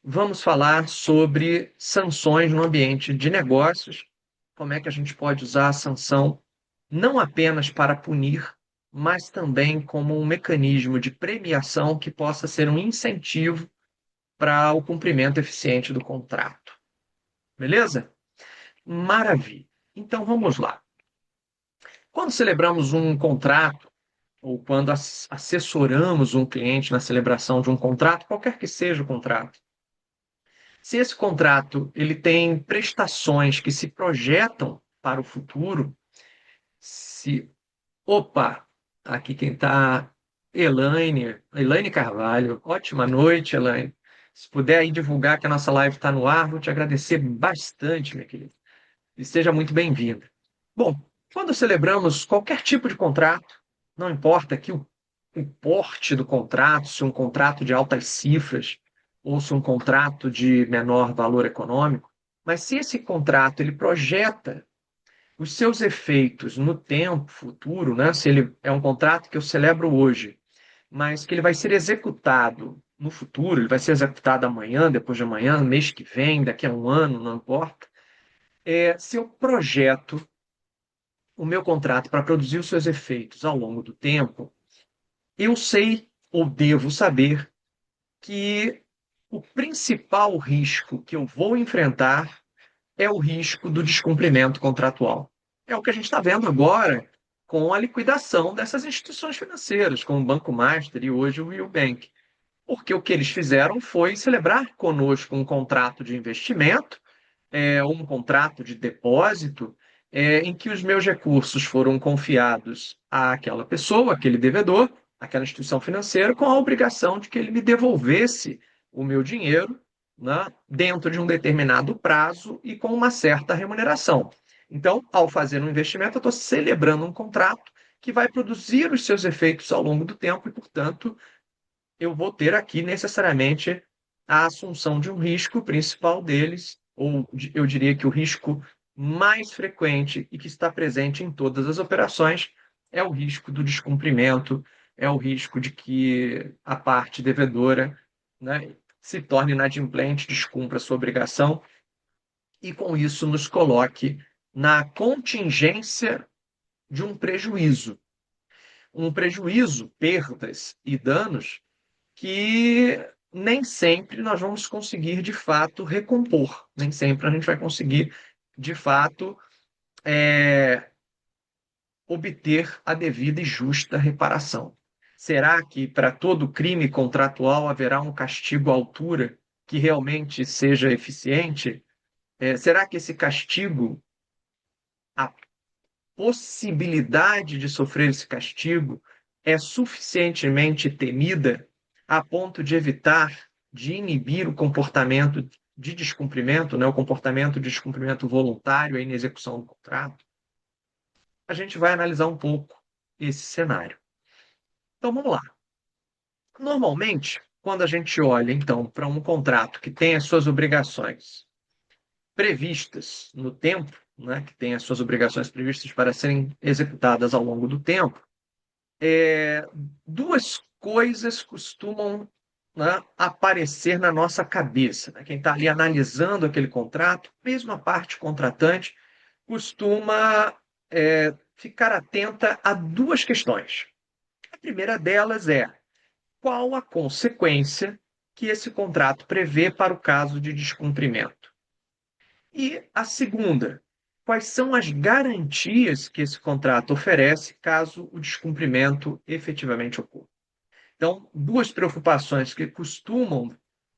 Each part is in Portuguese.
vamos falar sobre sanções no ambiente de negócios, como é que a gente pode usar a sanção não apenas para punir, mas também como um mecanismo de premiação que possa ser um incentivo para o cumprimento eficiente do contrato. Beleza? Maravilha. Então vamos lá. Quando celebramos um contrato, ou quando assessoramos um cliente na celebração de um contrato, qualquer que seja o contrato, se esse contrato ele tem prestações que se projetam para o futuro, se... Opa, aqui quem está, Elaine Carvalho. Ótima noite, Elaine. Se puder aí divulgar que a nossa live está no ar, vou te agradecer bastante, minha querida. E seja muito bem-vinda. Bom, quando celebramos qualquer tipo de contrato, não importa aqui o porte do contrato, se um contrato de altas cifras ou se um contrato de menor valor econômico, mas se esse contrato ele projeta os seus efeitos no tempo futuro, né? Se ele é um contrato que eu celebro hoje, mas que ele vai ser executado no futuro, ele vai ser executado amanhã, depois de amanhã, mês que vem, daqui a um ano, não importa. Se eu projeto o meu contrato para produzir os seus efeitos ao longo do tempo, eu sei ou devo saber que o principal risco que eu vou enfrentar é o risco do descumprimento contratual. É o que a gente está vendo agora com a liquidação dessas instituições financeiras, como o Banco Master e hoje o Will Bank. Porque o que eles fizeram foi celebrar conosco um contrato de investimento, um contrato de depósito, em que os meus recursos foram confiados àquela pessoa, aquele devedor, aquela instituição financeira, com a obrigação de que ele me devolvesse o meu dinheiro, né, dentro de um determinado prazo e com uma certa remuneração. Então, ao fazer um investimento, eu estou celebrando um contrato que vai produzir os seus efeitos ao longo do tempo e, portanto, eu vou ter aqui necessariamente a assunção de um risco, o principal deles, ou eu diria que o risco mais frequente e que está presente em todas as operações, é o risco do descumprimento, é o risco de que a parte devedora, né, se torne inadimplente, descumpra a sua obrigação e, com isso, nos coloque na contingência de um prejuízo. Um prejuízo, perdas e danos que nem sempre nós vamos conseguir de fato recompor, nem sempre a gente vai conseguir de fato obter a devida e justa reparação. Será que para todo crime contratual haverá um castigo à altura que realmente seja eficiente? Será que esse castigo, a possibilidade de sofrer esse castigo, é suficientemente temida a ponto de evitar, de inibir o comportamento de descumprimento, né, o comportamento de descumprimento voluntário, a inexecução do contrato? A gente vai analisar um pouco esse cenário. Então vamos lá. Normalmente, quando a gente olha então para um contrato que tem as suas obrigações previstas no tempo, né, que tem as suas obrigações previstas para serem executadas ao longo do tempo, duas coisas costumam, né, aparecer na nossa cabeça. Né? Quem está ali analisando aquele contrato, mesmo a parte contratante, costuma ficar atenta a duas questões. A primeira delas é qual a consequência que esse contrato prevê para o caso de descumprimento. E a segunda, quais são as garantias que esse contrato oferece caso o descumprimento efetivamente ocorra. Então, duas preocupações que costumam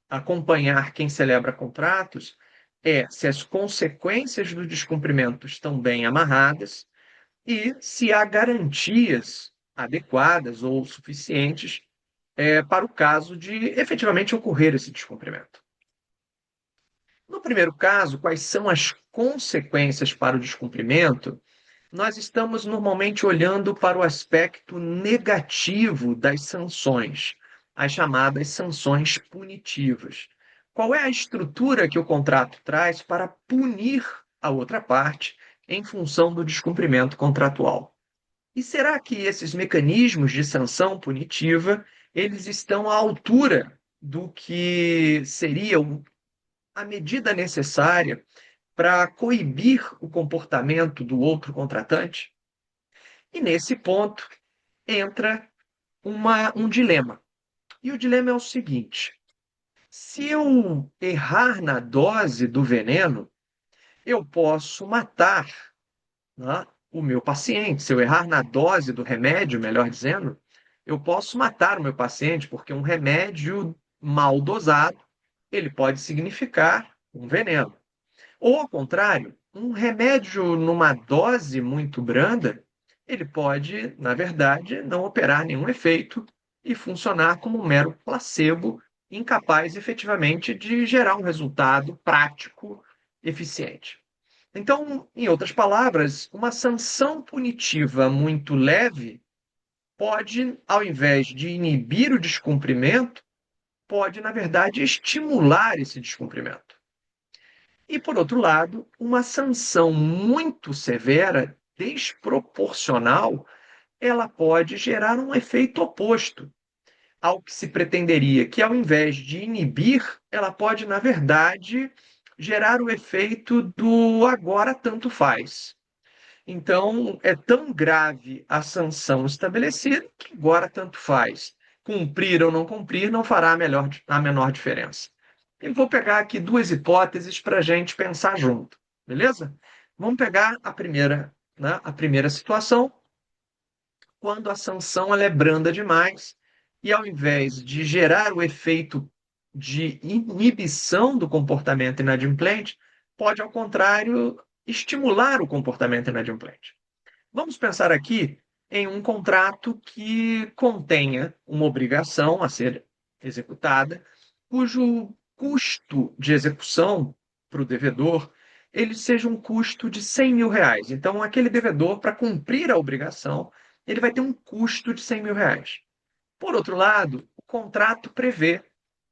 acompanhar quem celebra contratos é se as consequências do descumprimento estão bem amarradas e se há garantias adequadas ou suficientes para o caso de efetivamente ocorrer esse descumprimento. No primeiro caso, quais são as consequências para o descumprimento? Nós estamos normalmente olhando para o aspecto negativo das sanções, as chamadas sanções punitivas. Qual é a estrutura que o contrato traz para punir a outra parte em função do descumprimento contratual? E será que esses mecanismos de sanção punitiva, eles estão à altura do que seria a medida necessária para coibir o comportamento do outro contratante. E nesse ponto entra um dilema. E o dilema é o seguinte: se eu errar na dose do veneno, eu posso matar, né, o meu paciente. Se eu errar na dose do remédio, melhor dizendo, eu posso matar o meu paciente, porque um remédio mal dosado, ele pode significar um veneno. Ou, ao contrário, um remédio numa dose muito branda, ele pode, na verdade, não operar nenhum efeito e funcionar como um mero placebo, incapaz efetivamente de gerar um resultado prático eficiente. Então, em outras palavras, uma sanção punitiva muito leve pode, ao invés de inibir o descumprimento, pode, na verdade, estimular esse descumprimento. E, por outro lado, uma sanção muito severa, desproporcional, ela pode gerar um efeito oposto ao que se pretenderia, que ao invés de inibir, ela pode, na verdade, gerar o efeito do agora tanto faz. Então, é tão grave a sanção estabelecida que agora tanto faz. Cumprir ou não cumprir não fará a menor diferença. Eu vou pegar aqui duas hipóteses para a gente pensar junto, beleza? Vamos pegar a primeira, né? A primeira situação, quando a sanção ela é branda demais e ao invés de gerar o efeito de inibição do comportamento inadimplente, pode, ao contrário, estimular o comportamento inadimplente. Vamos pensar aqui em um contrato que contenha uma obrigação a ser executada, cujo custo de execução para o devedor ele seja um custo de R$ 100.000. Então, aquele devedor, para cumprir a obrigação, ele vai ter um custo de R$ 100.000. Por outro lado, o contrato prevê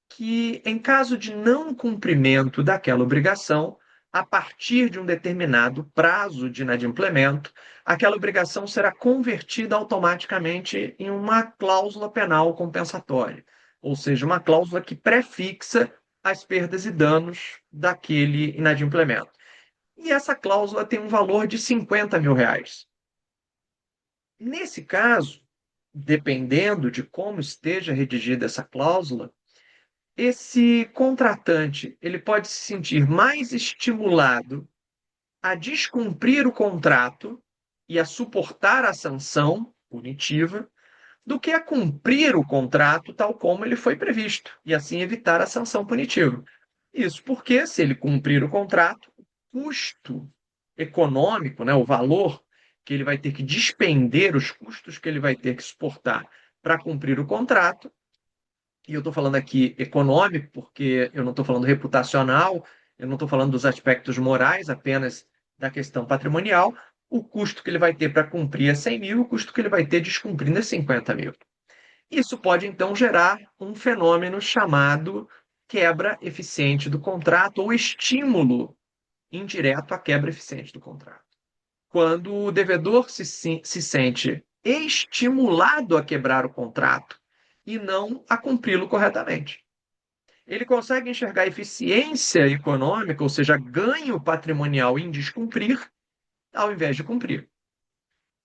que, em caso de não cumprimento daquela obrigação, a partir de um determinado prazo de inadimplemento, aquela obrigação será convertida automaticamente em uma cláusula penal compensatória, ou seja, uma cláusula que prefixa as perdas e danos daquele inadimplemento. E essa cláusula tem um valor de R$ 50.000. Nesse caso, dependendo de como esteja redigida essa cláusula, esse contratante ele pode se sentir mais estimulado a descumprir o contrato e a suportar a sanção punitiva do que a cumprir o contrato tal como ele foi previsto e assim evitar a sanção punitiva. Isso porque, se ele cumprir o contrato, o custo econômico, né, o valor que ele vai ter que despender, os custos que ele vai ter que suportar para cumprir o contrato, e eu estou falando aqui econômico, porque eu não estou falando reputacional, eu não estou falando dos aspectos morais, apenas da questão patrimonial. O custo que ele vai ter para cumprir é 100.000, o custo que ele vai ter descumprindo é 50.000. Isso pode, então, gerar um fenômeno chamado quebra eficiente do contrato ou estímulo indireto à quebra eficiente do contrato. Quando o devedor se sente estimulado a quebrar o contrato e não a cumpri-lo corretamente. Ele consegue enxergar eficiência econômica, ou seja, ganho patrimonial em descumprir, ao invés de cumprir.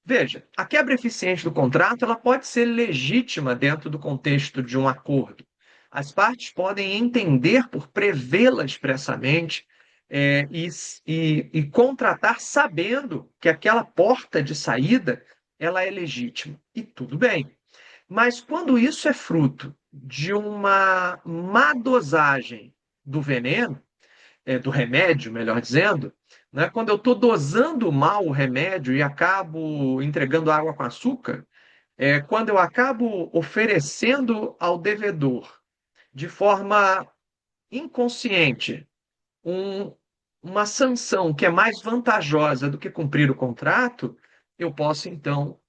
Veja, a quebra eficiente do contrato ela pode ser legítima dentro do contexto de um acordo. As partes podem entender por prevê-la expressamente e contratar sabendo que aquela porta de saída ela é legítima. E tudo bem. Mas quando isso é fruto de uma má dosagem do veneno, do remédio, melhor dizendo, né? Quando eu estou dosando mal o remédio e acabo entregando água com açúcar, quando eu acabo oferecendo ao devedor, de forma inconsciente, um- uma sanção que é mais vantajosa do que cumprir o contrato, eu posso, então,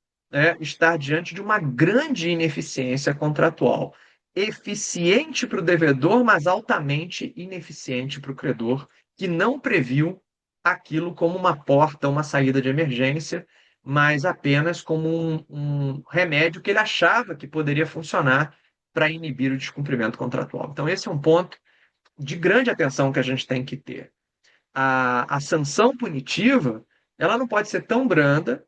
estar diante de uma grande ineficiência contratual. Eficiente para o devedor, mas altamente ineficiente para o credor, que não previu aquilo como uma porta, uma saída de emergência, mas apenas como um remédio que ele achava que poderia funcionar para inibir o descumprimento contratual. Então, esse é um ponto de grande atenção que a gente tem que ter. A sanção punitiva, ela não pode ser tão branda,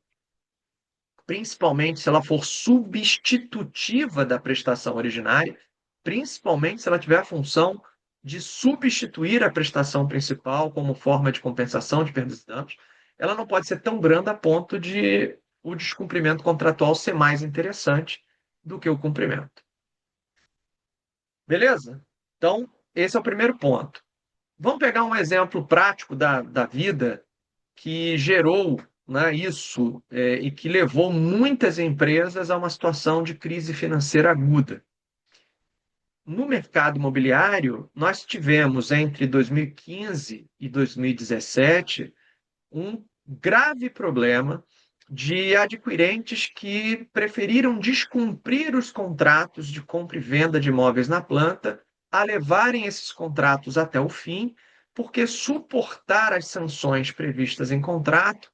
principalmente se ela for substitutiva da prestação originária, principalmente se ela tiver a função de substituir a prestação principal como forma de compensação de perdas e danos. Ela não pode ser tão branda a ponto de o descumprimento contratual ser mais interessante do que o cumprimento. Beleza? Então, esse é o primeiro ponto. Vamos pegar um exemplo prático da vida que gerou, né, isso e que levou muitas empresas a uma situação de crise financeira aguda. No mercado imobiliário, nós tivemos entre 2015 e 2017 um grave problema de adquirentes que preferiram descumprir os contratos de compra e venda de imóveis na planta, a levarem esses contratos até o fim, porque suportar as sanções previstas em contrato,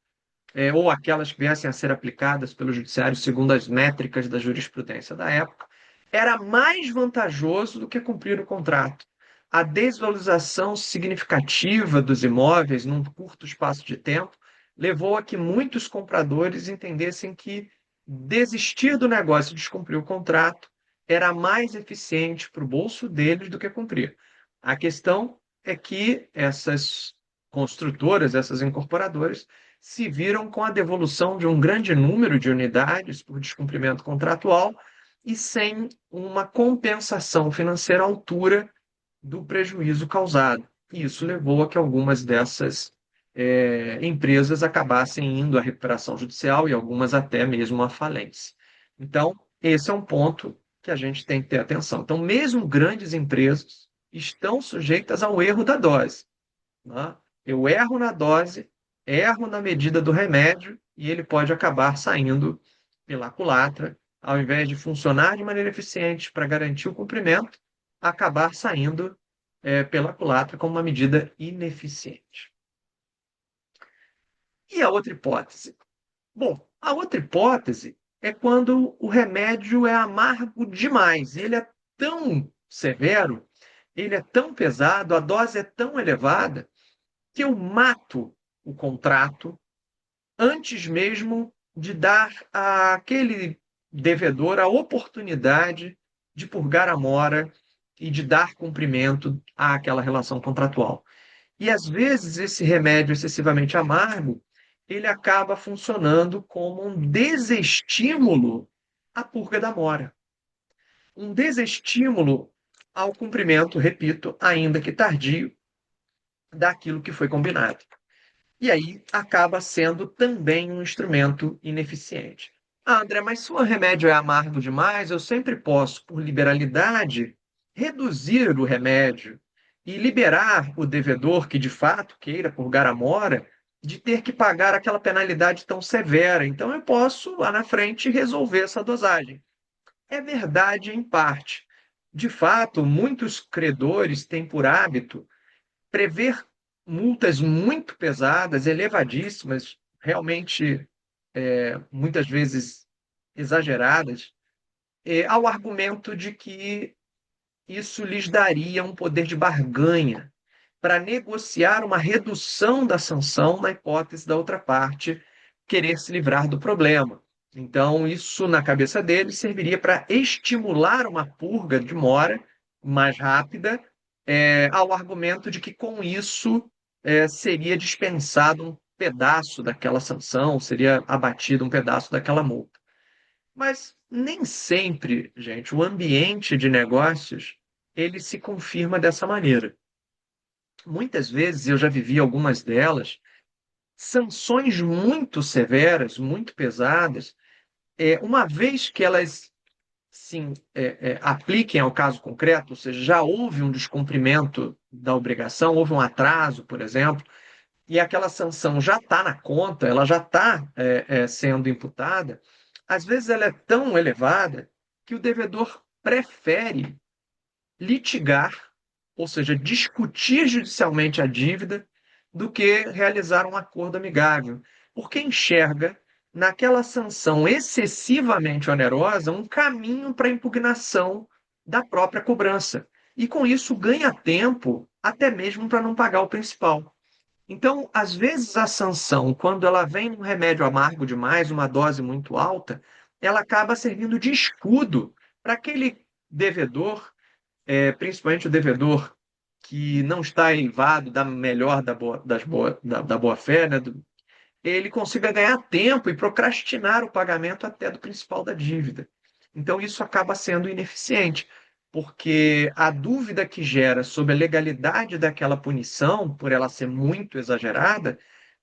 ou aquelas que viessem a ser aplicadas pelo judiciário segundo as métricas da jurisprudência da época, era mais vantajoso do que cumprir o contrato. A desvalorização significativa dos imóveis num curto espaço de tempo levou a que muitos compradores entendessem que desistir do negócio e descumprir o contrato era mais eficiente para o bolso deles do que cumprir. A questão é que essas construtoras, essas incorporadoras, se viram com a devolução de um grande número de unidades por descumprimento contratual e sem uma compensação financeira à altura do prejuízo causado. E isso levou a que algumas dessas empresas acabassem indo à recuperação judicial e algumas até mesmo à falência. Então, esse é um ponto que a gente tem que ter atenção. Então, mesmo grandes empresas estão sujeitas ao erro da dose. Né? Eu erro na dose, erro na medida do remédio e ele pode acabar saindo pela culatra, ao invés de funcionar de maneira eficiente para garantir o cumprimento, acabar saindo pela culatra como uma medida ineficiente. E a outra hipótese? Bom, a outra hipótese é quando o remédio é amargo demais. Ele é tão severo, ele é tão pesado, a dose é tão elevada, que eu mato o contrato antes mesmo de dar àquele devedor a oportunidade de purgar a mora e de dar cumprimento àquela relação contratual. E às vezes esse remédio excessivamente amargo, ele acaba funcionando como um desestímulo à purga da mora. Um desestímulo ao cumprimento, repito, ainda que tardio, daquilo que foi combinado. E aí acaba sendo também um instrumento ineficiente. Ah, André, mas se o remédio é amargo demais, eu sempre posso, por liberalidade, reduzir o remédio e liberar o devedor que de fato queira purgar a mora de ter que pagar aquela penalidade tão severa. Então eu posso, lá na frente, resolver essa dosagem. É verdade em parte. De fato, muitos credores têm por hábito prever multas muito pesadas, elevadíssimas, realmente muitas vezes exageradas, ao argumento de que isso lhes daria um poder de barganha para negociar uma redução da sanção na hipótese da outra parte querer se livrar do problema. Então, isso, na cabeça deles, serviria para estimular uma purga de mora mais rápida, ao argumento de que, com isso, seria dispensado um pedaço daquela sanção, seria abatido um pedaço daquela multa. Mas nem sempre, gente, o ambiente de negócios ele se confirma dessa maneira. Muitas vezes, eu já vivi algumas delas, sanções muito severas, muito pesadas, uma vez que elas sim, apliquem ao caso concreto, ou seja, já houve um descumprimento da obrigação, houve um atraso, por exemplo, e aquela sanção já está na conta, ela já está sendo imputada, às vezes ela é tão elevada que o devedor prefere litigar, ou seja, discutir judicialmente a dívida, do que realizar um acordo amigável, porque enxerga naquela sanção excessivamente onerosa um caminho para impugnação da própria cobrança. E com isso ganha tempo até mesmo para não pagar o principal. Então, às vezes a sanção, quando ela vem num remédio amargo demais, uma dose muito alta, ela acaba servindo de escudo para aquele devedor, principalmente o devedor que não está eivado da melhor da boa fé, né, ele consiga ganhar tempo e procrastinar o pagamento até do principal da dívida. Então, isso acaba sendo ineficiente, porque a dúvida que gera sobre a legalidade daquela punição, por ela ser muito exagerada,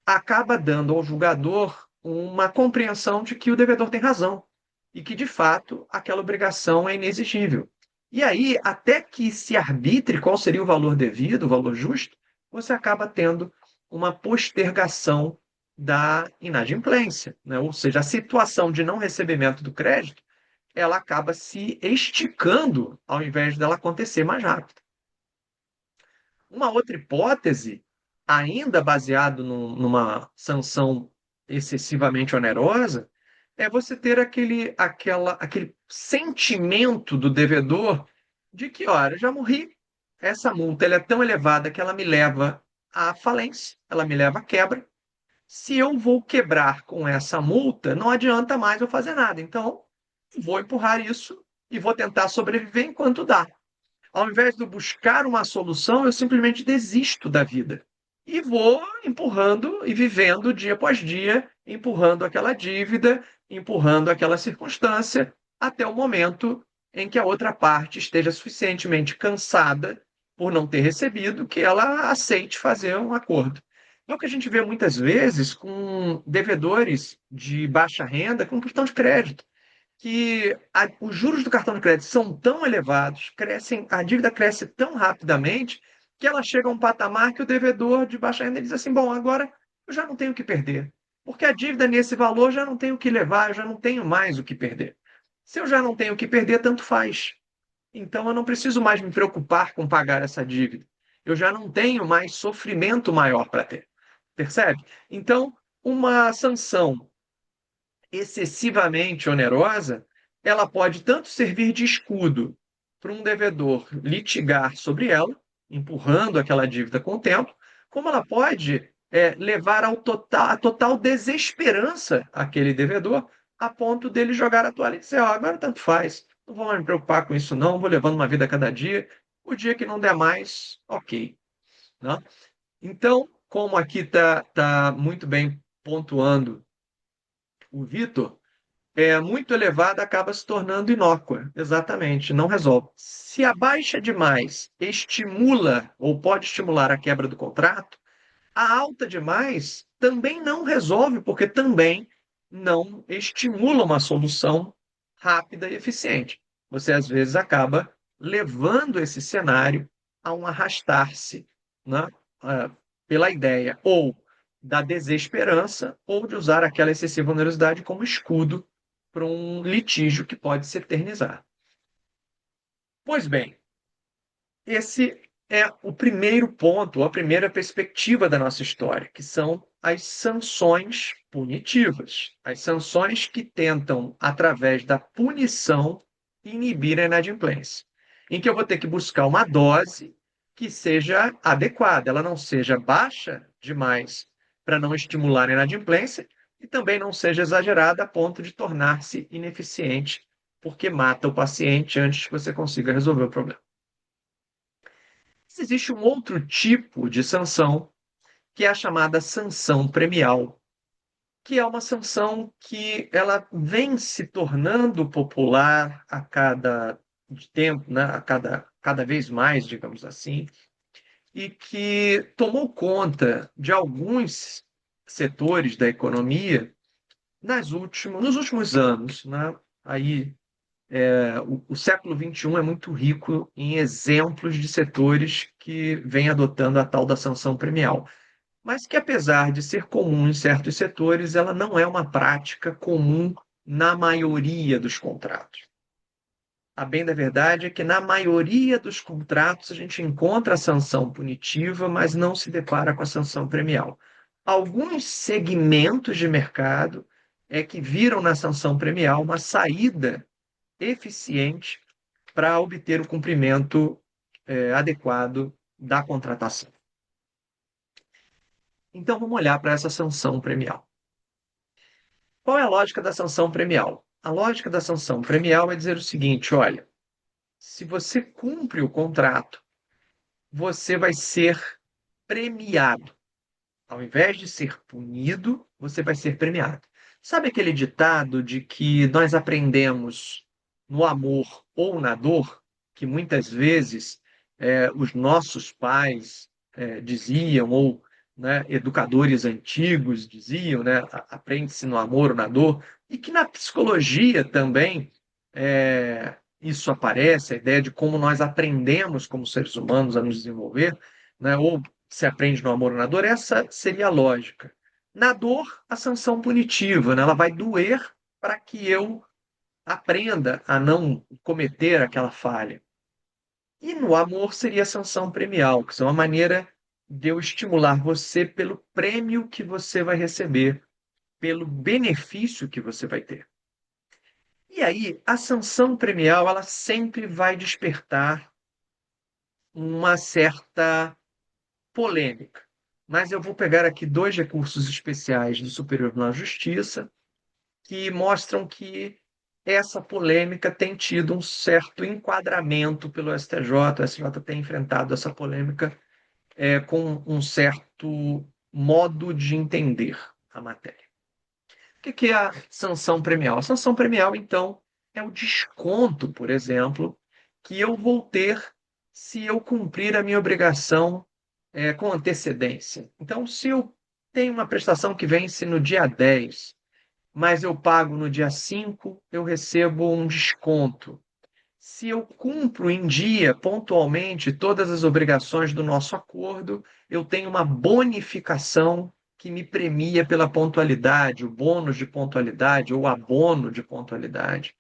acaba dando ao julgador uma compreensão de que o devedor tem razão e que, de fato, aquela obrigação é inexigível. E aí, até que se arbitre qual seria o valor devido, o valor justo, você acaba tendo uma postergação da inadimplência, né? Ou seja, a situação de não recebimento do crédito, ela acaba se esticando ao invés dela acontecer mais rápido. Uma outra hipótese, ainda baseado numa sanção excessivamente onerosa, é você ter aquele sentimento do devedor de que, olha, eu já morri, essa multa ela é tão elevada que ela me leva à falência, ela me leva à quebra. Se eu vou quebrar com essa multa, não adianta mais eu fazer nada. Então, vou empurrar isso e vou tentar sobreviver enquanto dá. Ao invés de buscar uma solução, eu simplesmente desisto da vida. E vou empurrando e vivendo dia após dia, empurrando aquela dívida, empurrando aquela circunstância, até o momento em que a outra parte esteja suficientemente cansada por não ter recebido, que ela aceite fazer um acordo. É o que a gente vê muitas vezes com devedores de baixa renda com cartão de crédito que os juros do cartão de crédito são tão elevados, a dívida cresce tão rapidamente, que ela chega a um patamar que o devedor de baixa renda diz assim: bom, agora eu já não tenho o que perder. Porque a dívida nesse valor já não tenho o que levar, eu já não tenho mais o que perder. Se eu já não tenho o que perder, tanto faz. Então eu não preciso mais me preocupar com pagar essa dívida. Eu já não tenho mais sofrimento maior para ter. Percebe? Então, uma sanção excessivamente onerosa, ela pode tanto servir de escudo para um devedor litigar sobre ela, empurrando aquela dívida com o tempo, como ela pode levar à total desesperança aquele devedor, a ponto dele jogar a toalha e dizer: oh, agora tanto faz, não vou mais me preocupar com isso não, vou levando uma vida a cada dia, o dia que não der mais, ok. Né? Então, como aqui está muito bem pontuando o Vitor, muito elevada acaba se tornando inócua. Exatamente, não resolve. Se abaixa demais, estimula ou pode estimular a quebra do contrato, a alta demais também não resolve, porque também não estimula uma solução rápida e eficiente. Você, às vezes, acaba levando esse cenário a um arrastar-se, né, ah, pela ideia ou da desesperança ou de usar aquela excessiva onerosidade como escudo para um litígio que pode se eternizar. Pois bem, esse é o primeiro ponto, a primeira perspectiva da nossa história, que são as sanções punitivas. As sanções que tentam, através da punição, inibir a inadimplência. Em que eu vou ter que buscar uma dose que seja adequada, ela não seja baixa demais para não estimular a inadimplência e também não seja exagerada a ponto de tornar-se ineficiente, porque mata o paciente antes que você consiga resolver o problema. Existe um outro tipo de sanção, que é a chamada sanção premial, que é uma sanção que ela vem se tornando popular a cada tempo, né? Cada vez mais, digamos assim, e que tomou conta de alguns setores da economia nos últimos anos, né? Aí o século XXI é muito rico em exemplos de setores que vêm adotando a tal da sanção premial, mas que, apesar de ser comum em certos setores, ela não é uma prática comum na maioria dos contratos. A bem da verdade é que, na maioria dos contratos, a gente encontra a sanção punitiva, mas não se depara com a sanção premial. Alguns segmentos de mercado é que viram na sanção premial uma saída eficiente para obter o cumprimento adequado da contratação. Então, vamos olhar para essa sanção premial. Qual é a lógica da sanção premial? A lógica da sanção premial é dizer o seguinte: olha, se você cumpre o contrato, você vai ser premiado. Ao invés de ser punido, você vai ser premiado. Sabe aquele ditado de que nós aprendemos no amor ou na dor, que muitas vezes os nossos pais diziam, ou né, educadores antigos diziam, né, aprende-se no amor ou na dor, e que na psicologia também isso aparece, a ideia de como nós aprendemos como seres humanos a nos desenvolver, né, ou se aprende no amor ou na dor, essa seria a lógica. Na dor, a sanção punitiva, né? Ela vai doer para que eu aprenda a não cometer aquela falha. E no amor seria a sanção premial, que é uma maneira de eu estimular você pelo prêmio que você vai receber, pelo benefício que você vai ter. E aí, a sanção premial, ela sempre vai despertar uma certa polêmica. Mas eu vou pegar aqui dois recursos especiais do Superior Tribunal de Justiça que mostram que essa polêmica tem tido um certo enquadramento pelo STJ. O STJ tem enfrentado essa polêmica com um certo modo de entender a matéria. O que é a sanção premial? A sanção premial, então, é o desconto, por exemplo, que eu vou ter se eu cumprir a minha obrigação com antecedência. Então, se eu tenho uma prestação que vence no dia 10, mas eu pago no dia 5, eu recebo um desconto. Se eu cumpro em dia, pontualmente, todas as obrigações do nosso acordo, eu tenho uma bonificação que me premia pela pontualidade, o bônus de pontualidade ou abono de pontualidade.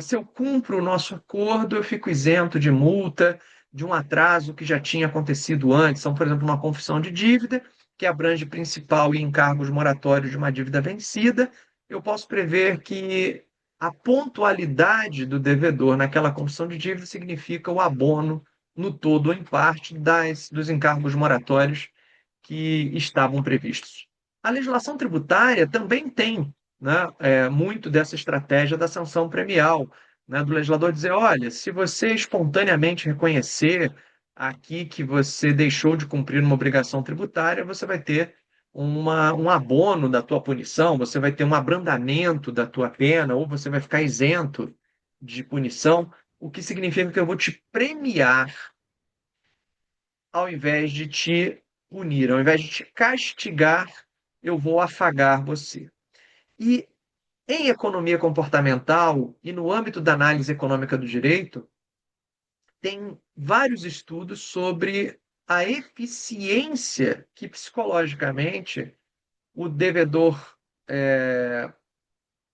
Se eu cumpro o nosso acordo, eu fico isento de multa, de um atraso que já tinha acontecido antes. São, por exemplo, uma confissão de dívida, que abrange principal e encargos moratórios de uma dívida vencida. Eu posso prever que a pontualidade do devedor naquela confissão de dívida significa o abono, no todo ou em parte, dos encargos moratórios que estavam previstos. A legislação tributária também tem, né, muito dessa estratégia da sanção premial, né, do legislador dizer, olha, se você espontaneamente reconhecer aqui que você deixou de cumprir uma obrigação tributária, você vai ter um abono da tua punição, você vai ter um abrandamento da tua pena, ou você vai ficar isento de punição, o que significa que eu vou te premiar ao invés de te punir, ao invés de te castigar, eu vou afagar você. E em economia comportamental e no âmbito da análise econômica do direito, tem vários estudos sobre a eficiência que psicologicamente o devedor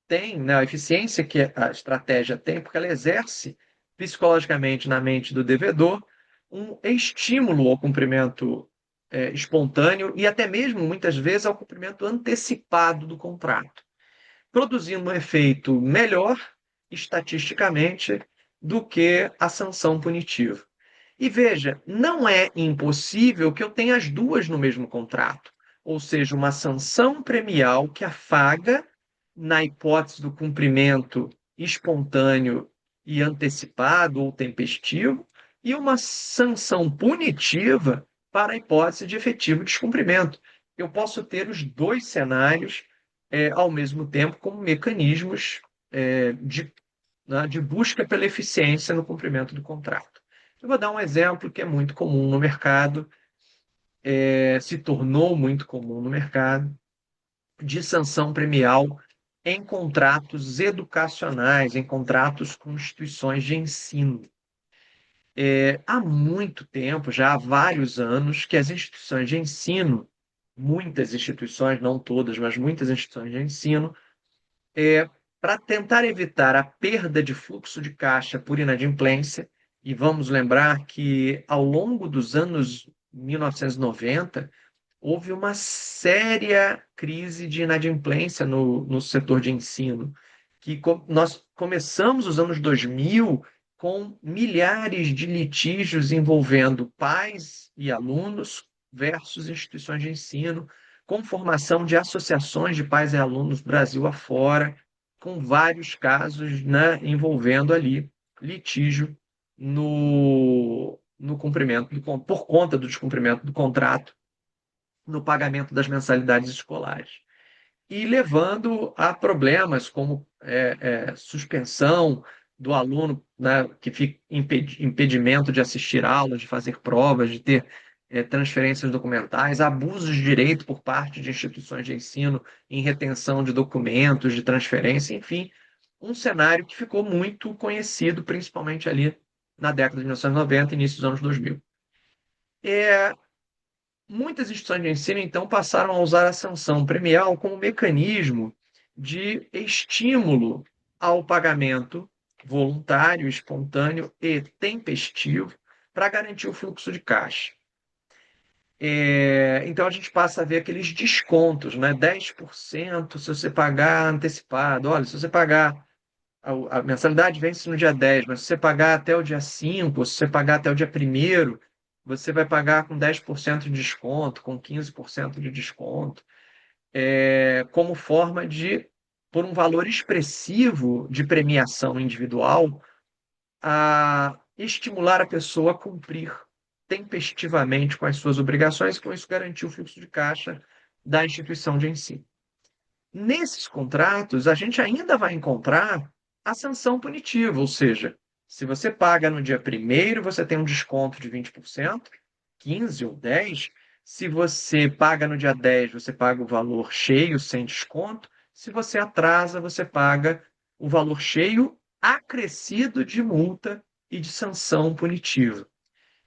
tem, né? A eficiência que a estratégia tem, porque ela exerce psicologicamente na mente do devedor um estímulo ao cumprimento espontâneo e até mesmo, muitas vezes, ao cumprimento antecipado do contrato, produzindo um efeito melhor, estatisticamente, do que a sanção punitiva. E veja, não é impossível que eu tenha as duas no mesmo contrato, ou seja, uma sanção premial que afaga na hipótese do cumprimento espontâneo e antecipado ou tempestivo, e uma sanção punitiva para a hipótese de efetivo descumprimento. Eu posso ter os dois cenários ao mesmo tempo como mecanismos de busca pela eficiência no cumprimento do contrato. Eu vou dar um exemplo que é muito comum no mercado, se tornou muito comum no mercado, de sanção premial em contratos educacionais, em contratos com instituições de ensino. Há muito tempo, já há vários anos, que as instituições de ensino, muitas instituições, não todas, mas muitas instituições de ensino, para tentar evitar a perda de fluxo de caixa por inadimplência, e vamos lembrar que ao longo dos anos 1990, houve uma séria crise de inadimplência no setor de ensino, que nós começamos os anos 2000 com milhares de litígios envolvendo pais e alunos versus instituições de ensino, com formação de associações de pais e alunos Brasil afora, com vários casos, né, envolvendo ali litígio no cumprimento por conta do descumprimento do contrato no pagamento das mensalidades escolares e levando a problemas como suspensão do aluno, né, que fica impedimento de assistir aulas, de fazer provas, de ter transferências documentais, abusos de direito por parte de instituições de ensino em retenção de documentos, de transferência, enfim, um cenário que ficou muito conhecido, principalmente ali na década de 1990 e início dos anos 2000. É, Muitas instituições de ensino, então, passaram a usar a sanção premial como mecanismo de estímulo ao pagamento voluntário, espontâneo e tempestivo para garantir o fluxo de caixa. Então, a gente passa a ver aqueles descontos, né? 10% se você pagar antecipado. Olha, se você pagar a mensalidade vence no dia 10, mas se você pagar até o dia 5, se você pagar até o dia 1º, você vai pagar com 10% de desconto, com 15% de desconto, como forma de, por um valor expressivo de premiação individual, a estimular a pessoa a cumprir tempestivamente com as suas obrigações, e com isso garantir o fluxo de caixa da instituição de ensino. Nesses contratos, a gente ainda vai encontrar a sanção punitiva, ou seja, se você paga no dia 1º, você tem um desconto de 20%, 15 ou 10. Se você paga no dia 10, você paga o valor cheio, sem desconto. Se você atrasa, você paga o valor cheio acrescido de multa e de sanção punitiva.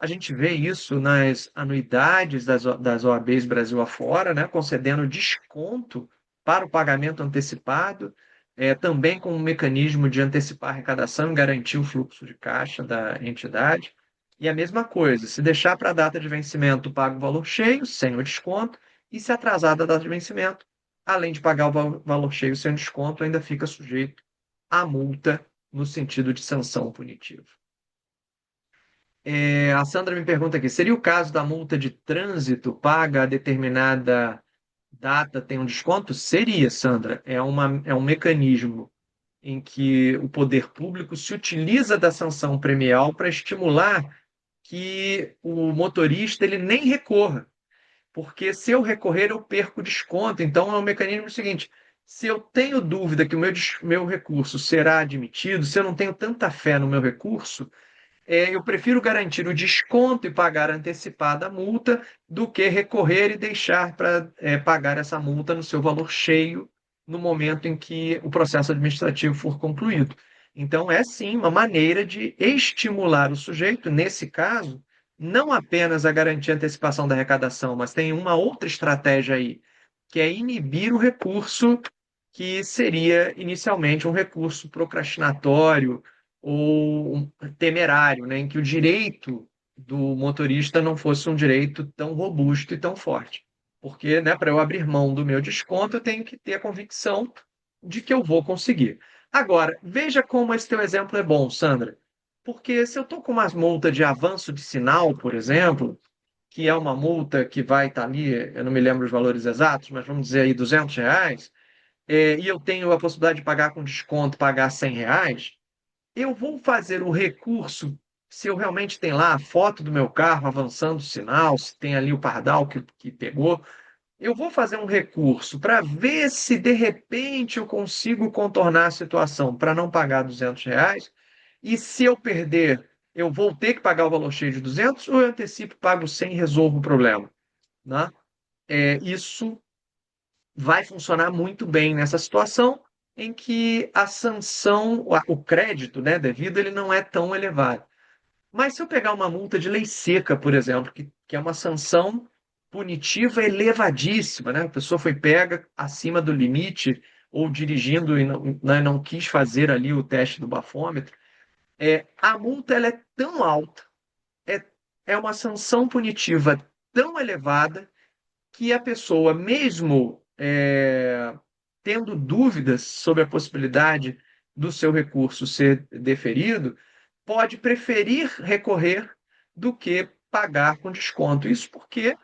A gente vê isso nas anuidades das OABs Brasil afora, né, concedendo desconto para o pagamento antecipado, também com um mecanismo de antecipar a arrecadação e garantir o fluxo de caixa da entidade. E a mesma coisa, se deixar para a data de vencimento, paga o valor cheio, sem o desconto, e se atrasar da data de vencimento, além de pagar o valor cheio sem desconto, ainda fica sujeito à multa no sentido de sanção punitiva. A Sandra me pergunta aqui: seria o caso da multa de trânsito paga a determinada data tem um desconto? Seria, Sandra. É um mecanismo em que o poder público se utiliza da sanção premial para estimular que o motorista ele nem recorra, porque se eu recorrer eu perco desconto. Então é um mecanismo seguinte: se eu tenho dúvida que o meu recurso será admitido, se eu não tenho tanta fé no meu recurso, eu prefiro garantir o desconto e pagar antecipada a multa do que recorrer e deixar para pagar essa multa no seu valor cheio no momento em que o processo administrativo for concluído. Então, é sim uma maneira de estimular o sujeito, nesse caso, não apenas a garantir a antecipação da arrecadação, mas tem uma outra estratégia aí, que é inibir o recurso que seria inicialmente um recurso procrastinatório ou temerário, né, em que o direito do motorista não fosse um direito tão robusto e tão forte. Porque, né, para eu abrir mão do meu desconto, eu tenho que ter a convicção de que eu vou conseguir. Agora, veja como esse teu exemplo é bom, Sandra. Porque se eu estou com uma multa de avanço de sinal, por exemplo, que é uma multa que vai estar ali, eu não me lembro os valores exatos, mas vamos dizer aí R$ 200, e eu tenho a possibilidade de pagar com desconto, pagar R$ 100, eu vou fazer o recurso se eu realmente tenho lá a foto do meu carro avançando o sinal, se tem ali o pardal que pegou. Eu vou fazer um recurso para ver se de repente eu consigo contornar a situação para não pagar R$ 200. E se eu perder, eu vou ter que pagar o valor cheio de 200 ou eu antecipo, pago 100 e resolvo o problema, né? Isso vai funcionar muito bem nessa situação em que a sanção, o crédito, né, devido, ele não é tão elevado. Mas se eu pegar uma multa de lei seca, por exemplo, que é uma sanção punitiva elevadíssima, né? A pessoa foi pega acima do limite ou dirigindo e não, né, não quis fazer ali o teste do bafômetro, a multa ela é tão alta, é, é uma sanção punitiva tão elevada que a pessoa, mesmo tendo dúvidas sobre a possibilidade do seu recurso ser deferido, pode preferir recorrer do que pagar com desconto. Isso porque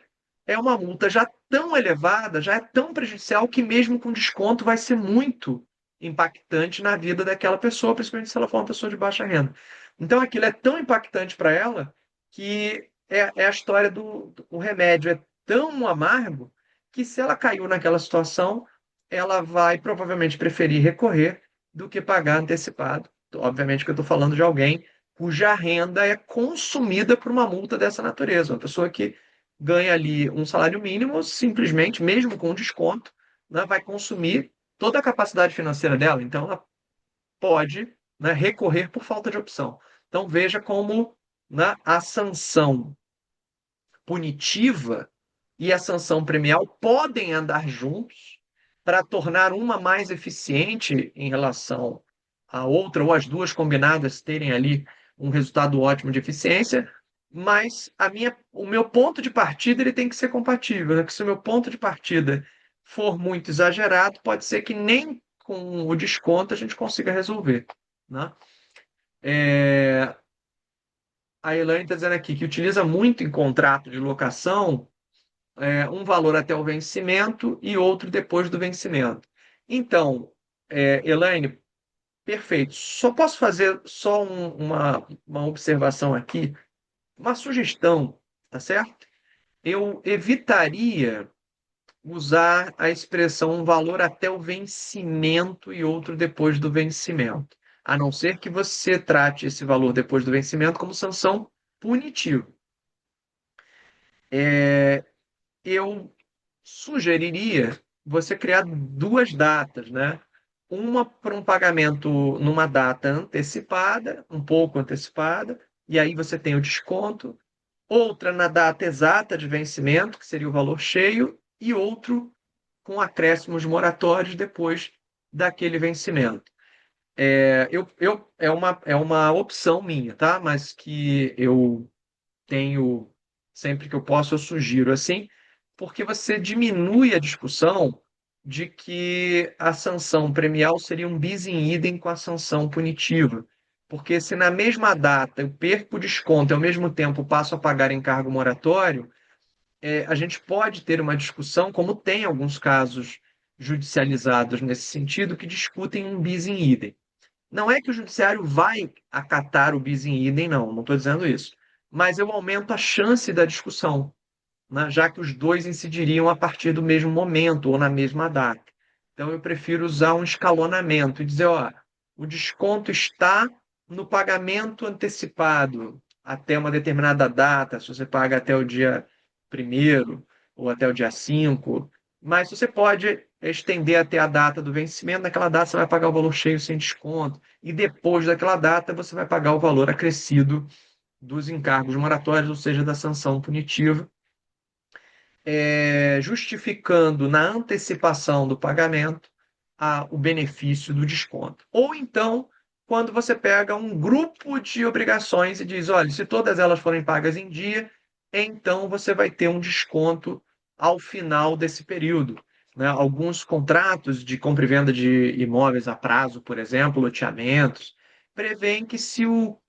é uma multa já tão elevada, já é tão prejudicial que mesmo com desconto vai ser muito impactante na vida daquela pessoa, principalmente se ela for uma pessoa de baixa renda. Então aquilo é tão impactante para ela que é a história do remédio é tão amargo que se ela caiu naquela situação, ela vai provavelmente preferir recorrer do que pagar antecipado. Obviamente que eu estou falando de alguém cuja renda é consumida por uma multa dessa natureza, uma pessoa que ganha ali um salário mínimo, simplesmente, mesmo com desconto, né, vai consumir toda a capacidade financeira dela. Então, ela pode, né, recorrer por falta de opção. Então, veja como, né, a sanção punitiva e a sanção premial podem andar juntos para tornar uma mais eficiente em relação à outra, ou as duas combinadas terem ali um resultado ótimo de eficiência, mas o meu ponto de partida ele tem que ser compatível, né? Porque se o meu ponto de partida for muito exagerado, pode ser que nem com o desconto a gente consiga resolver, né? É, a Elaine está dizendo aqui que utiliza muito em contrato de locação um valor até o vencimento e outro depois do vencimento. Então, Elaine, perfeito. Só posso fazer só uma observação aqui, uma sugestão, tá certo? Eu evitaria usar a expressão um valor até o vencimento e outro depois do vencimento, a não ser que você trate esse valor depois do vencimento como sanção punitiva. Eu sugeriria você criar duas datas, né? Uma para um pagamento numa data antecipada, um pouco antecipada, e aí você tem o desconto. Outra na data exata de vencimento, que seria o valor cheio, e outro com acréscimos moratórios depois daquele vencimento. É uma opção minha, tá? Mas que eu tenho, sempre que eu posso, eu sugiro assim, porque você diminui a discussão de que a sanção premial seria um bis in idem com a sanção punitiva. Porque se na mesma data eu perco o desconto e ao mesmo tempo passo a pagar encargo moratório, a gente pode ter uma discussão, como tem alguns casos judicializados nesse sentido, que discutem um bis in idem. Não é que o judiciário vai acatar o bis in idem, não estou dizendo isso. Mas eu aumento a chance da discussão, né, já que os dois incidiriam a partir do mesmo momento ou na mesma data. Então, eu prefiro usar um escalonamento e dizer: ó, o desconto está no pagamento antecipado até uma determinada data, se você paga até o dia 1º ou até o dia 5, mas você pode estender até a data do vencimento, naquela data você vai pagar o valor cheio sem desconto, e depois daquela data você vai pagar o valor acrescido dos encargos moratórios, ou seja, da sanção punitiva, justificando na antecipação do pagamento o benefício do desconto. Ou então, quando você pega um grupo de obrigações e diz: olha, se todas elas forem pagas em dia, então você vai ter um desconto ao final desse período. Né? Alguns contratos de compra e venda de imóveis a prazo, por exemplo, loteamentos, prevêem que se o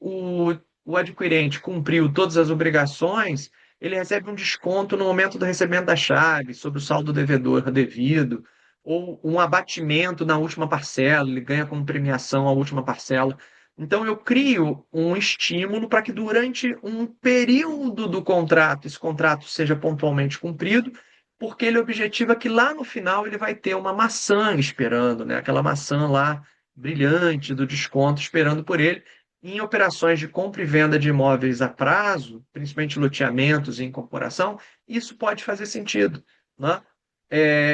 adquirente cumpriu todas as obrigações, ele recebe um desconto no momento do recebimento da chave, sobre o saldo devedor devido, ou um abatimento na última parcela, ele ganha como premiação a última parcela. Então, eu crio um estímulo para que durante um período do contrato, esse contrato seja pontualmente cumprido, porque ele objetiva que lá no final ele vai ter uma maçã esperando, né? Aquela maçã lá brilhante do desconto esperando por ele. Em operações de compra e venda de imóveis a prazo, principalmente loteamentos e incorporação, isso pode fazer sentido, né?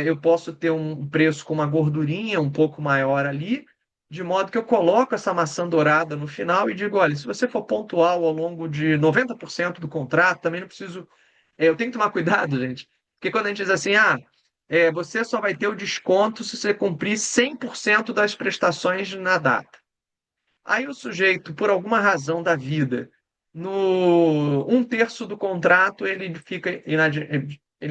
Eu posso ter um preço com uma gordurinha um pouco maior ali, de modo que eu coloco essa maçã dourada no final e digo: olha, se você for pontual ao longo de 90% do contrato, também não preciso. Eu tenho que tomar cuidado, gente, porque quando a gente diz assim: você só vai ter o desconto se você cumprir 100% das prestações na data. Aí o sujeito, por alguma razão da vida, no 1/3 do contrato, ele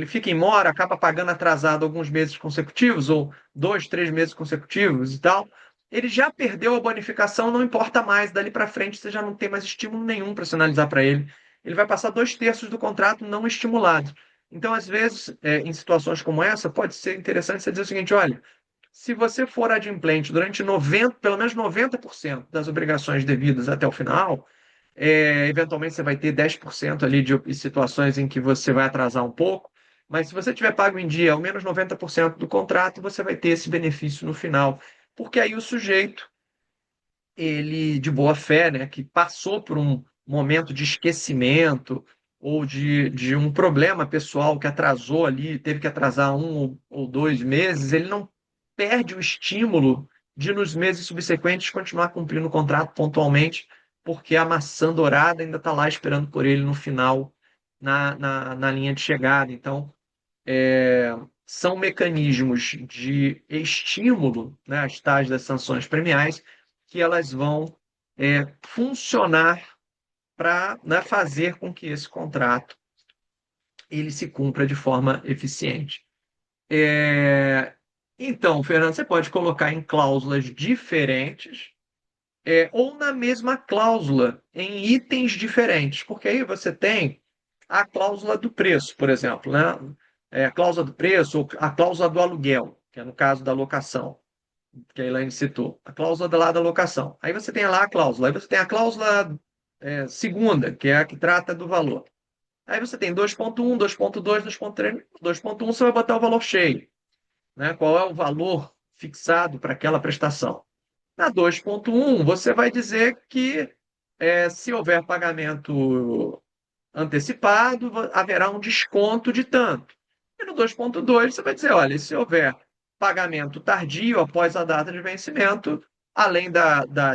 fica em mora, acaba pagando atrasado alguns meses consecutivos, ou 2, 3 meses consecutivos e tal. ele já perdeu a bonificação, não importa mais, dali para frente você já não tem mais estímulo nenhum para sinalizar para ele. Ele vai passar 2/3 do contrato não estimulado. Então, às vezes, em situações como essa, pode ser interessante você dizer o seguinte: olha, se você for adimplente durante 90, pelo menos 90% das obrigações devidas até o final, eventualmente você vai ter 10% ali de situações em que você vai atrasar um pouco, mas se você tiver pago em dia ao menos 90% do contrato, você vai ter esse benefício no final. Porque aí o sujeito, ele de boa fé, né, que passou por um momento de esquecimento ou de um problema pessoal que atrasou ali, teve que atrasar 1 ou 2 meses, ele não perde o estímulo de nos meses subsequentes continuar cumprindo o contrato pontualmente, porque a maçã dourada ainda está lá esperando por ele no final, na linha de chegada. Então, são mecanismos de estímulo, né, as tais das sanções premiais, que elas vão funcionar para, né, fazer com que esse contrato ele se cumpra de forma eficiente. É, Então, Fernando, você pode colocar em cláusulas diferentes, ou na mesma cláusula, em itens diferentes, porque aí você tem a cláusula do preço, por exemplo, né? A cláusula do preço, ou a cláusula do aluguel, que é no caso da locação, que a Elaine citou, a cláusula lá da locação. Aí você tem lá a cláusula, aí você tem a cláusula segunda, que é a que trata do valor. Aí você tem 2.1, 2.2, 2.3, 2.1 você vai botar o valor cheio, né? Qual é o valor fixado para aquela prestação? Na 2.1, você vai dizer que se houver pagamento antecipado, haverá um desconto de tanto. E no 2.2, você vai dizer, olha, se houver pagamento tardio após a data de vencimento, além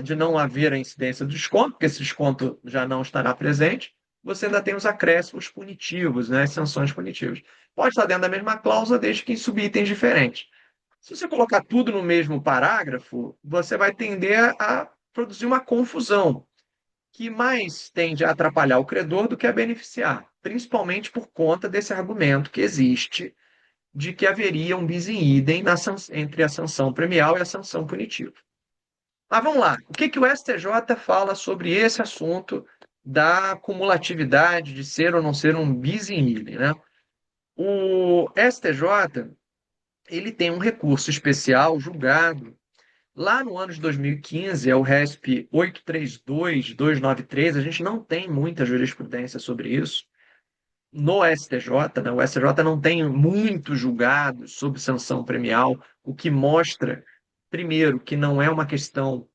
de não haver a incidência do desconto, porque esse desconto já não estará presente, você ainda tem os acréscimos punitivos, né, as sanções punitivas. Pode estar dentro da mesma cláusula, desde que em subitens diferentes. Se você colocar tudo no mesmo parágrafo, você vai tender a produzir uma confusão que mais tende a atrapalhar o credor do que a beneficiar, principalmente por conta desse argumento que existe de que haveria um bis in idem entre a sanção premial e a sanção punitiva. Mas vamos lá, o que o STJ fala sobre esse assunto da cumulatividade de ser ou não ser um bis in idem, né? O STJ, ele tem um recurso especial julgado lá no ano de 2015, é o RESP 832-293, a gente não tem muita jurisprudência sobre isso. No STJ, né, o STJ não tem muitos julgados sobre sanção premial, o que mostra, primeiro, que não é uma questão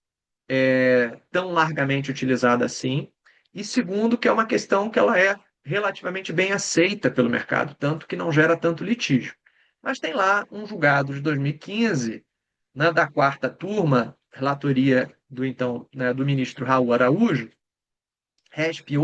tão largamente utilizada assim, e segundo, que é uma questão que ela é relativamente bem aceita pelo mercado, tanto que não gera tanto litígio. Mas tem lá um julgado de 2015, né, da quarta turma, relatoria do então, né, do ministro Raul Araújo, RESP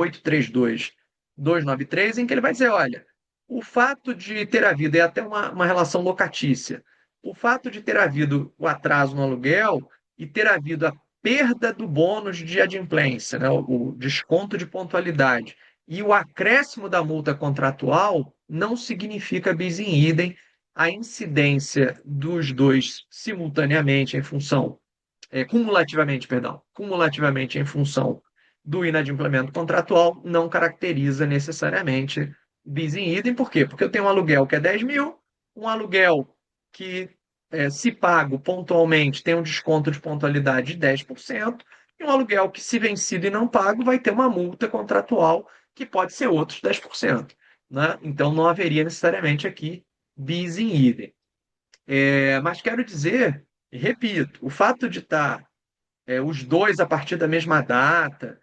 832-293, em que ele vai dizer, olha, o fato de ter havido, é até uma relação locatícia, o fato de ter havido o atraso no aluguel e ter havido a perda do bônus de adimplência, né, o desconto de pontualidade, e o acréscimo da multa contratual não significa bis in idem a incidência dos dois simultaneamente em função, cumulativamente, perdão, cumulativamente em função do inadimplemento contratual não caracteriza necessariamente bis in idem. Por quê? Porque eu tenho um aluguel que é 10 mil, um aluguel que, se pago pontualmente, tem um desconto de pontualidade de 10%, e um aluguel que, se vencido e não pago, vai ter uma multa contratual que pode ser outros 10%. Né? Então, não haveria necessariamente aqui bis in idem. Mas quero dizer, e repito, o fato de estar os dois a partir da mesma data,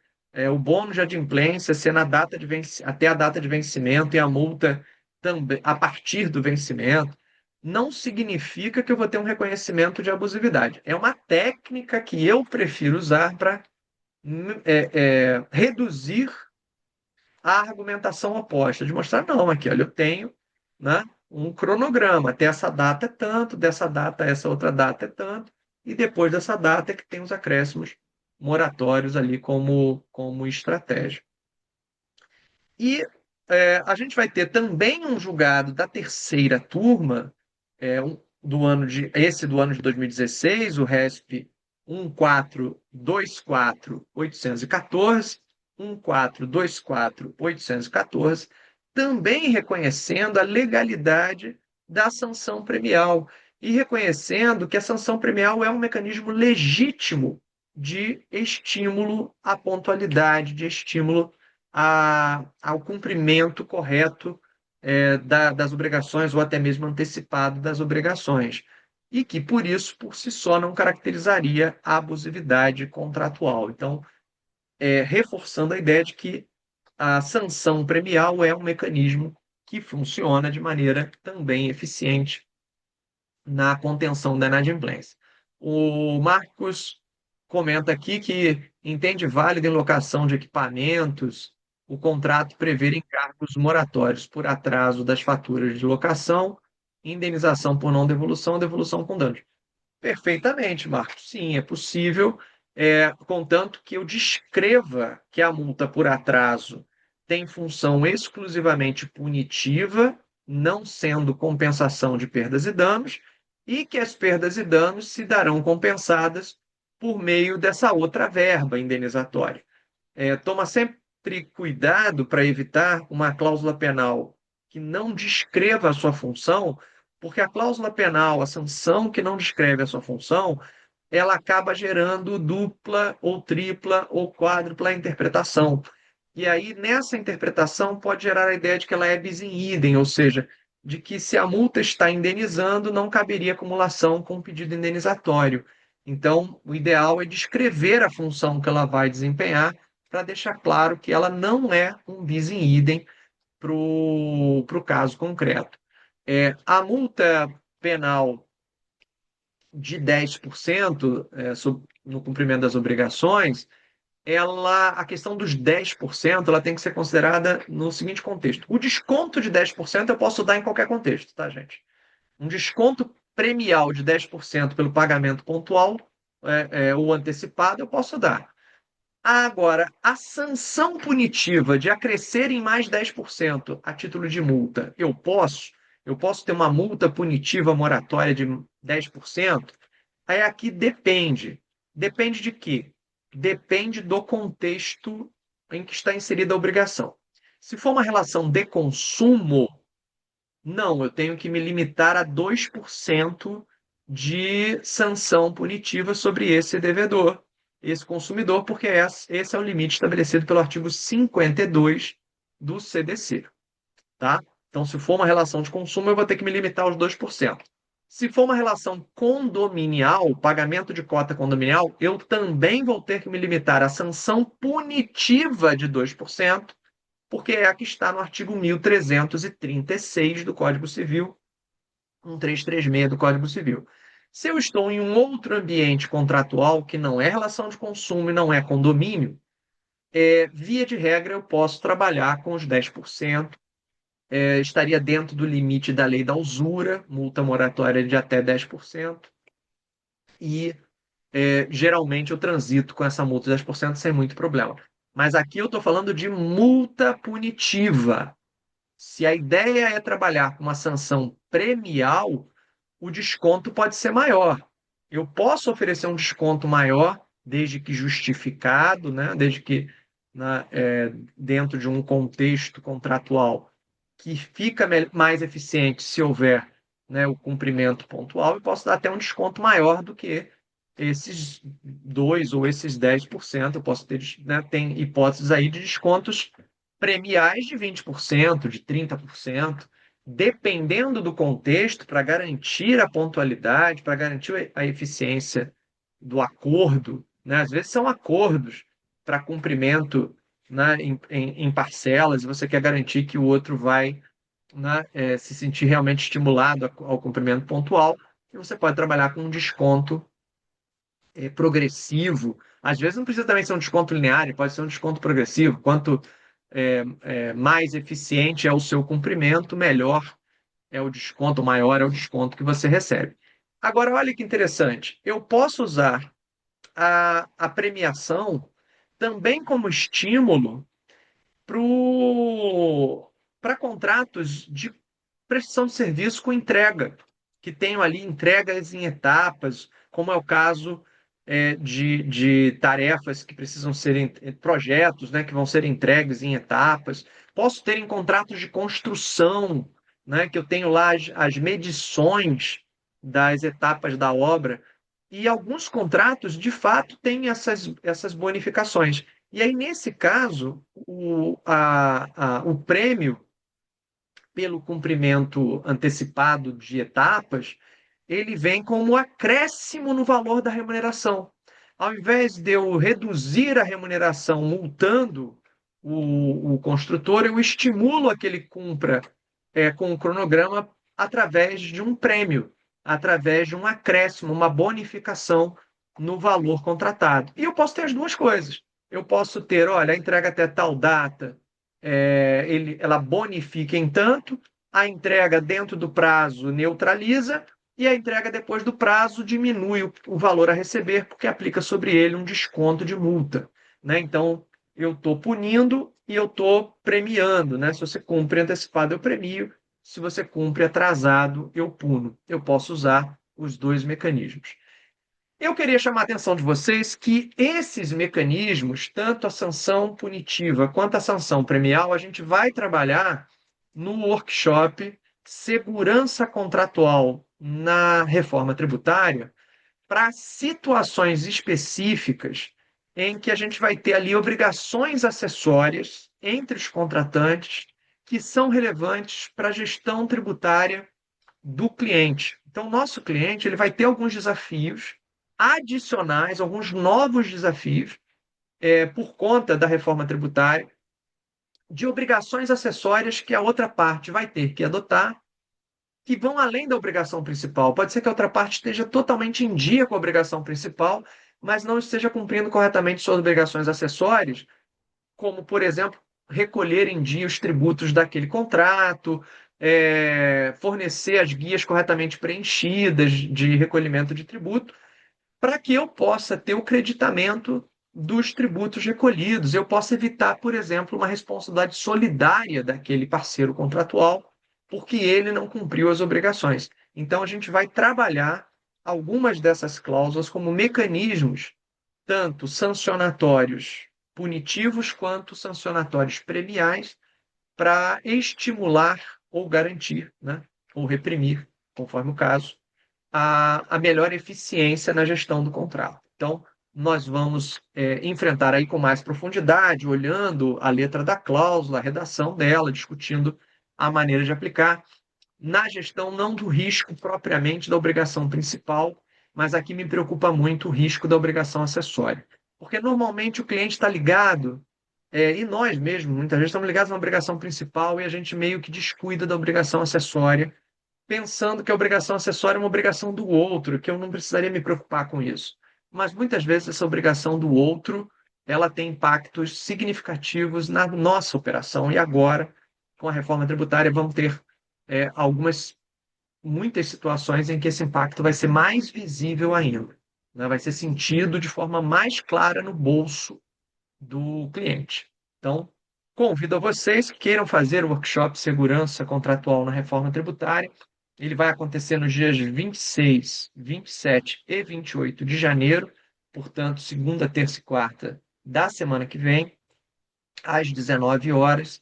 o bônus de adimplência ser na data até a data de vencimento e a multa também a partir do vencimento, não significa que eu vou ter um reconhecimento de abusividade. É uma técnica que eu prefiro usar para reduzir a argumentação oposta, de mostrar, não, aqui, olha, eu tenho, né, um cronograma, até essa data é tanto, dessa data a essa outra data é tanto, e depois dessa data é que tem os acréscimos moratórios ali como estratégia. E a gente vai ter também um julgado da terceira turma, esse do ano de 2016, o RESP 1424.814, 1424.814, também reconhecendo a legalidade da sanção premial e reconhecendo que a sanção premial é um mecanismo legítimo de estímulo à pontualidade, de estímulo ao cumprimento correto das obrigações ou até mesmo antecipado das obrigações. E que, por isso, por si só, não caracterizaria a abusividade contratual. Então, reforçando a ideia de que a sanção premial é um mecanismo que funciona de maneira também eficiente na contenção da inadimplência. O Marcos comenta aqui que entende válido em locação de equipamentos o contrato prever encargos moratórios por atraso das faturas de locação, indenização por não devolução, devolução com danos. Perfeitamente, Marcos. Sim, é possível, contanto que eu descreva que a multa por atraso tem função exclusivamente punitiva, não sendo compensação de perdas e danos, e que as perdas e danos se darão compensadas por meio dessa outra verba indenizatória. Toma sempre cuidado para evitar uma cláusula penal que não descreva a sua função, porque a cláusula penal, a sanção que não descreve a sua função, ela acaba gerando dupla ou tripla ou quádrupla interpretação. E aí, nessa interpretação, pode gerar a ideia de que ela é bis in idem, ou seja, de que se a multa está indenizando, não caberia acumulação com o pedido indenizatório. Então, o ideal é descrever a função que ela vai desempenhar para deixar claro que ela não é um bis in idem para o caso concreto. A multa penal de 10% no cumprimento das obrigações, a questão dos 10% ela tem que ser considerada no seguinte contexto. O desconto de 10% eu posso dar em qualquer contexto, tá, gente? Um desconto premial de 10% pelo pagamento pontual ou antecipado eu posso dar. Agora, a sanção punitiva de acrescer em mais 10% a título de multa, eu posso? Eu posso ter uma multa punitiva moratória de 10%? Aí aqui depende. Depende de quê? Depende do contexto em que está inserida a obrigação. Se for uma relação de consumo, não, eu tenho que me limitar a 2% de sanção punitiva sobre esse devedor, esse consumidor, porque esse é o limite estabelecido pelo artigo 52 do CDC, tá? Então, se for uma relação de consumo, eu vou ter que me limitar aos 2%. Se for uma relação condominial, pagamento de cota condominial, eu também vou ter que me limitar à sanção punitiva de 2%, porque é a que está no artigo 1336 do Código Civil, 1336 do Código Civil. Se eu estou em um outro ambiente contratual que não é relação de consumo e não é condomínio, via de regra eu posso trabalhar com os 10%, estaria dentro do limite da lei da usura, multa moratória de até 10%, e geralmente eu transito com essa multa de 10% sem muito problema. Mas aqui eu estou falando de multa punitiva. Se a ideia é trabalhar com uma sanção premial, o desconto pode ser maior. Eu posso oferecer um desconto maior, desde que justificado, né? Desde que dentro de um contexto contratual que fica mais eficiente se houver, né, o cumprimento pontual, eu posso dar até um desconto maior do que esses 2 ou esses 10%. Eu posso ter, né, tem hipóteses aí de descontos premiais de 20%, de 30%, dependendo do contexto, para garantir a pontualidade, para garantir a eficiência do acordo, né? Às vezes são acordos para cumprimento, né, em parcelas, e você quer garantir que o outro vai, né, se sentir realmente estimulado ao cumprimento pontual, e você pode trabalhar com um desconto progressivo. Às vezes não precisa também ser um desconto linear, pode ser um desconto progressivo. Quanto mais eficiente é o seu cumprimento, melhor é o desconto, maior é o desconto que você recebe. Agora, olha que interessante. Eu posso usar a premiação também como estímulo para contratos de prestação de serviço com entrega, que tenham ali entregas em etapas, como é o caso de tarefas que precisam ser projetos, né, que vão ser entregues em etapas. Posso ter em contratos de construção, né, que eu tenho lá as medições das etapas da obra. E alguns contratos, de fato, têm essas bonificações. E aí, nesse caso, o prêmio pelo cumprimento antecipado de etapas, ele vem como acréscimo no valor da remuneração. Ao invés de eu reduzir a remuneração multando o construtor, eu estimulo a que ele cumpra com o cronograma através de um prêmio, através de um acréscimo, uma bonificação no valor contratado. E eu posso ter as duas coisas. Eu posso ter, olha, a entrega até tal data, ela bonifica em tanto, a entrega dentro do prazo neutraliza e a entrega depois do prazo diminui o valor a receber, porque aplica sobre ele um desconto de multa. Né? Então, eu estou punindo e eu estou premiando. Né? Se você cumpre antecipado, eu premio. Se você cumpre atrasado, eu puno. Eu posso usar os dois mecanismos. Eu queria chamar a atenção de vocês que esses mecanismos, tanto a sanção punitiva quanto a sanção premial, a gente vai trabalhar no workshop Segurança Contratual na Reforma Tributária para situações específicas em que a gente vai ter ali obrigações acessórias entre os contratantes que são relevantes para a gestão tributária do cliente. Então, o nosso cliente ele vai ter alguns desafios adicionais, alguns novos desafios, por conta da reforma tributária, de obrigações acessórias que a outra parte vai ter que adotar, que vão além da obrigação principal. Pode ser que a outra parte esteja totalmente em dia com a obrigação principal, mas não esteja cumprindo corretamente suas obrigações acessórias, como, por exemplo, recolher em dia os tributos daquele contrato, fornecer as guias corretamente preenchidas de recolhimento de tributo, para que eu possa ter o creditamento dos tributos recolhidos. Eu possa evitar, por exemplo, uma responsabilidade solidária daquele parceiro contratual, porque ele não cumpriu as obrigações. Então, a gente vai trabalhar algumas dessas cláusulas como mecanismos, tanto sancionatórios punitivos quanto sancionatórios premiais, para estimular ou garantir, né, ou reprimir, conforme o caso, a melhor eficiência na gestão do contrato. Então, nós vamos enfrentar aí com mais profundidade, olhando a letra da cláusula, a redação dela, discutindo a maneira de aplicar, na gestão não do risco propriamente da obrigação principal, mas aqui me preocupa muito o risco da obrigação acessória. Porque normalmente o cliente está ligado, e nós mesmos, muitas vezes, estamos ligados na obrigação principal e a gente meio que descuida da obrigação acessória, pensando que a obrigação acessória é uma obrigação do outro, que eu não precisaria me preocupar com isso. Mas muitas vezes essa obrigação do outro, ela tem impactos significativos na nossa operação. E agora, com a reforma tributária, vamos ter muitas situações em que esse impacto vai ser mais visível ainda, né? Vai ser sentido de forma mais clara no bolso do cliente. Então, convido a vocês que queiram fazer o workshop Segurança Contratual na Reforma Tributária. Ele vai acontecer nos dias 26, 27 e 28 de janeiro, portanto, segunda, terça e quarta da semana que vem, às 19 horas.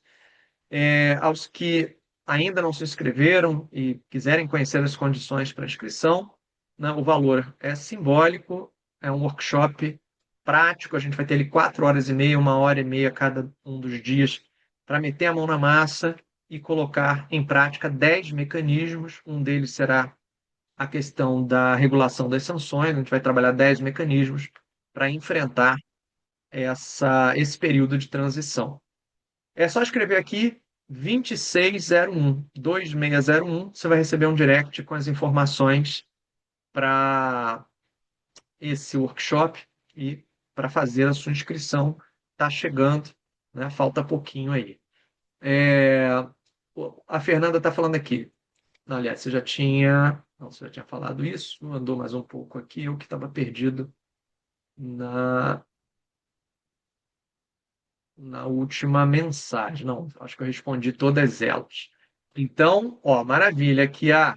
Aos que ainda não se inscreveram e quiserem conhecer as condições para inscrição, né, o valor é simbólico, é um workshop prático, a gente vai ter ali 4 horas e meia, 1 hora e meia cada um dos dias para meter a mão na massa e colocar em prática 10 mecanismos. Um deles será a questão da regulação das sanções, a gente vai trabalhar 10 mecanismos para enfrentar esse período de transição. É só escrever aqui 2601 você vai receber um direct com as informações para esse workshop e para fazer a sua inscrição. Está chegando, né? Falta pouquinho aí. A Fernanda está falando aqui. Não, aliás, você já tinha. Não, você já tinha falado isso, andou mais um pouco aqui, eu que estava perdido na, na última mensagem. Não, acho que eu respondi todas elas. Então, ó, maravilha, aqui. A.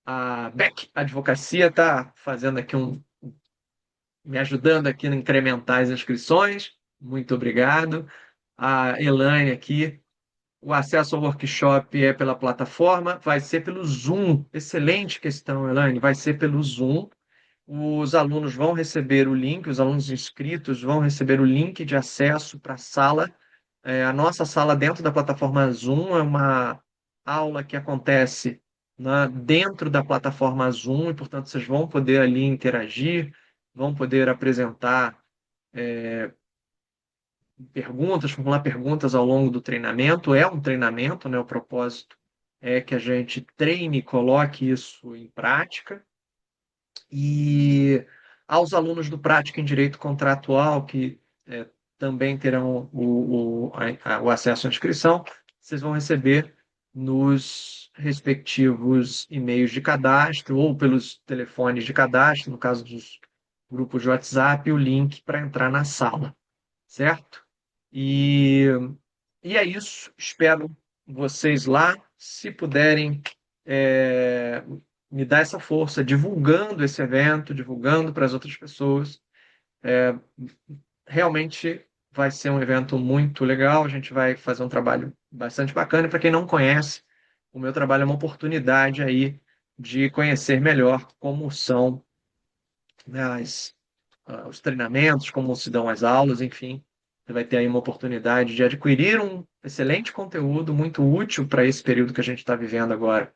A Beck Advocacia está fazendo aqui um, me ajudando aqui a incrementar as inscrições. Muito obrigado. A Elaine aqui. O acesso ao workshop é pela plataforma, vai ser pelo Zoom. Excelente questão, Elaine. Vai ser pelo Zoom. Os alunos vão receber o link, os alunos inscritos vão receber o link de acesso para a sala. A nossa sala dentro da plataforma Zoom é uma aula que acontece dentro da plataforma Zoom, e, portanto, vocês vão poder ali interagir, vão poder apresentar perguntas, formular perguntas ao longo do treinamento. É um treinamento, né? O propósito é que a gente treine e coloque isso em prática. E aos alunos do Prática em Direito Contratual, que também terão o acesso à inscrição, vocês vão receber nos respectivos e-mails de cadastro ou pelos telefones de cadastro, no caso dos grupos de WhatsApp, o link para entrar na sala, certo? E, e é isso. Espero vocês lá. Se puderem, é, me dar essa força, divulgando esse evento, divulgando para as outras pessoas. Realmente vai ser um evento muito legal. A gente vai fazer um trabalho bastante bacana. Para quem não conhece, o meu trabalho é uma oportunidade aí de conhecer melhor como são, né, os treinamentos, como se dão as aulas, enfim. Você vai ter aí uma oportunidade de adquirir um excelente conteúdo, muito útil para esse período que a gente está vivendo agora,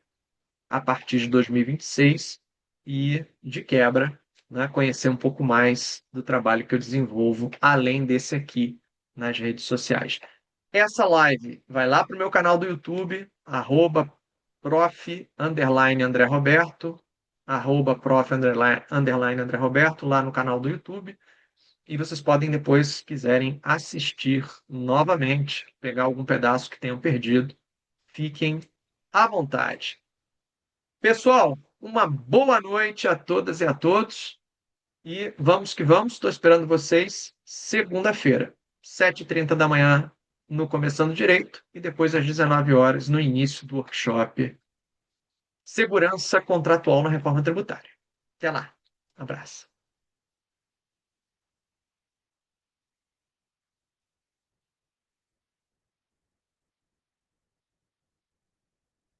a partir de 2026, e, de quebra, né, conhecer um pouco mais do trabalho que eu desenvolvo, além desse aqui, nas redes sociais. Essa live vai lá para o meu canal do YouTube, @prof_André Roberto, @prof_André Roberto, lá no canal do YouTube. E vocês podem depois, se quiserem, assistir novamente, pegar algum pedaço que tenham perdido. Fiquem à vontade. Pessoal, uma boa noite a todas e a todos. E vamos que vamos. Estou esperando vocês segunda-feira, 7h30 da manhã, no Começando Direito, e depois às 19 horas, no início do workshop Segurança Contratual na Reforma Tributária. Até lá. Abraço.